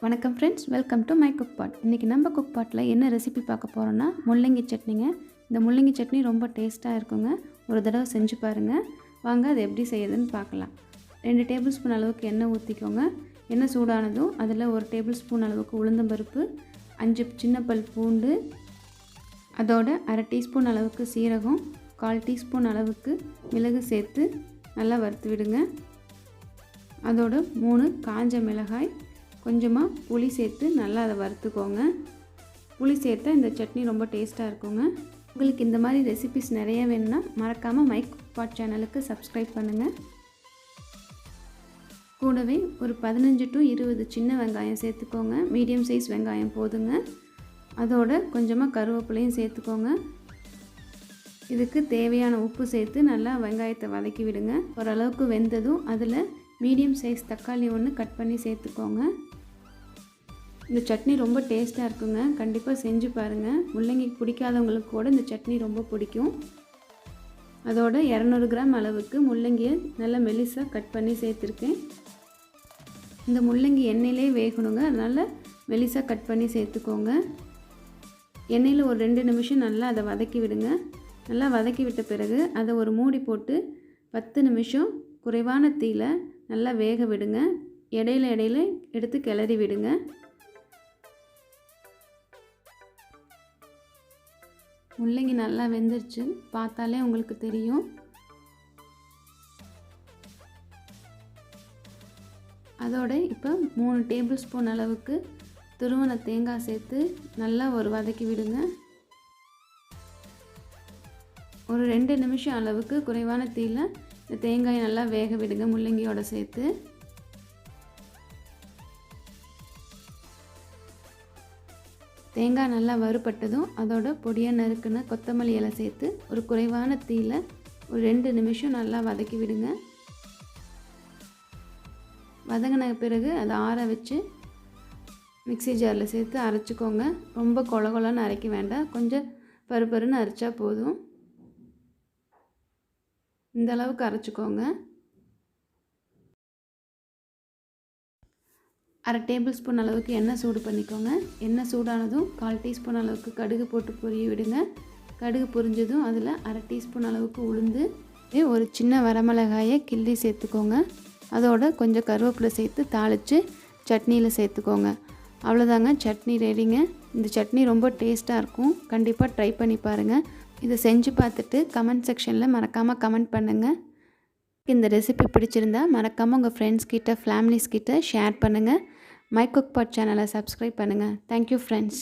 வணக்கம் friends, welcome to my cook pot. இன்றைக்கி நம்ம குக் பாட்டில் என்ன ரெசிபி பார்க்க போகிறோன்னா முள்ளங்கி சட்னிங்க. இந்த முள்ளங்கி சட்னி ரொம்ப டேஸ்ட்டாக இருக்குங்க. ஒரு தடவை செஞ்சு பாருங்கள். வாங்க அது எப்படி செய்யுதுன்னு பார்க்கலாம். 2 டேபிள் ஸ்பூன் அளவுக்கு எண்ணெய் ஊற்றிக்கோங்க. எண்ணெய் சூடானதும் அதில் 1 டேபிள் ஸ்பூன் அளவுக்கு உளுந்தம்பருப்பு, 5 சின்ன பல் பூண்டு, அதோட 1/2 டீஸ்பூன் அளவுக்கு சீரகம், 1/4 டீஸ்பூன் அளவுக்கு மிளகு சேர்த்து நல்லா வறுத்து விடுங்க. அதோட 3 காஞ்ச மிளகாய், கொஞ்சமாக புளி சேர்த்து நல்லா அதை வறுத்துக்கோங்க. புளி சேர்த்தா இந்த சட்னி ரொம்ப டேஸ்ட்டாக இருக்குங்க. உங்களுக்கு இந்த மாதிரி ரெசிபிஸ் நிறைய வேணும்னா மறக்காமல் மை குக் பாட் சேனலுக்கு சப்ஸ்கிரைப் பண்ணுங்கள். கூடவே ஒரு 15 to 20 சின்ன வெங்காயம் சேர்த்துக்கோங்க. மீடியம் சைஸ் வெங்காயம் போதுங்க. அதோட கொஞ்சமாக கருவேப்பிலையும் சேர்த்துக்கோங்க. இதுக்கு தேவையான உப்பு சேர்த்து நல்லா வெங்காயத்தை வதக்கி விடுங்க. ஓரளவுக்கு வெந்ததும் அதில் மீடியம் சைஸ் தக்காளி ஒன்று கட் பண்ணி சேர்த்துக்கோங்க. இந்த சட்னி ரொம்ப டேஸ்ட்டாக இருக்குங்க. கண்டிப்பாக செஞ்சு பாருங்கள். முள்ளங்கி பிடிக்காதவங்களுக்கு கூட இந்த சட்னி ரொம்ப பிடிக்கும். அதோட 200 கிராம் அளவுக்கு முள்ளங்கியை நல்லா மெலிசாக கட் பண்ணி சேர்த்துருக்கேன். இந்த முள்ளங்கி எண்ணெயிலே வேகணுங்க, அதனால் மெலிசாக கட் பண்ணி சேர்த்துக்கோங்க. எண்ணெயில் ஒரு 2 நிமிஷம் நல்லா அதை வதக்கி விடுங்க. நல்லா வதக்கி விட்ட பிறகு அதை ஒரு மூடி போட்டு 10 நிமிஷம் குறைவான தீயில நல்லா வேக விடுங்க. இடையில எடுத்து கிளறி விடுங்க. முள்ளங்கி நல்லா வெந்துருச்சு, பார்த்தாலே உங்களுக்கு தெரியும். அதோட இப்போ 3 டேபிள் ஸ்பூன் அளவுக்கு துருவன தேங்காய் சேர்த்து நல்லா ஒரு வதக்கி விடுங்க. ஒரு 2 நிமிஷம் அளவுக்கு குறைவான தீயில இந்த தேங்காயை நல்லா வேக விடுங்க முள்ளங்கியோட சேர்த்து. தேங்காய் நல்லா வறுபட்டதும் அதோட பொடியாக நறுக்குன கொத்தமல்லி இலை சேர்த்து ஒரு குறைவான தீயில ஒரு 2 நிமிஷம் நல்லா வதக்கி விடுங்க. வதங்கின பிறகு அதை ஆற வச்சு மிக்ஸி ஜாரில் சேர்த்து அரைச்சிக்கோங்க. ரொம்ப கொலன்னு அரைக்க வேண்டாம், கொஞ்சம் பருன்னு அரைச்சா போதும். இந்த அளவுக்கு அரைச்சிக்கோங்க. 1/2 டேபிள் ஸ்பூன் அளவுக்கு எண்ணெய் சூடு பண்ணிக்கோங்க. எண்ணெய் சூடானதும் 1/4 டீஸ்பூன் அளவுக்கு கடுகு போட்டு பொரிய விடுங்க. கடுகு பொரிஞ்சதும் அதில் 1/2 டீஸ்பூன் அளவுக்கு உளுந்து, ஒரு சின்ன வரமிளகாயை கிள்ளி சேர்த்துக்கோங்க. அதோட கொஞ்சம் கருவேப்பிலை சேர்த்து தாளித்து சட்னியில் சேர்த்துக்கோங்க. அவ்வளோதாங்க, சட்னி ரெடிங்க. இந்த சட்னி ரொம்ப டேஸ்ட்டாக இருக்கும். கண்டிப்பாக ட்ரை பண்ணி பாருங்கள். இதை செஞ்சு பார்த்துட்டு கமெண்ட் செக்ஷனில் மறக்காமல் கமெண்ட் பண்ணுங்கள். இந்த ரெசிபி பிடிச்சிருந்தா மறக்காமல் உங்கள் ஃப்ரெண்ட்ஸ் கிட்ட, ஃபேமிலிஸ் கிட்ட ஷேர் பண்ணுங்கள். மை குக் பாட் சேனலை சப்ஸ்கிரைப் பண்ணுங்கள். Thank you friends.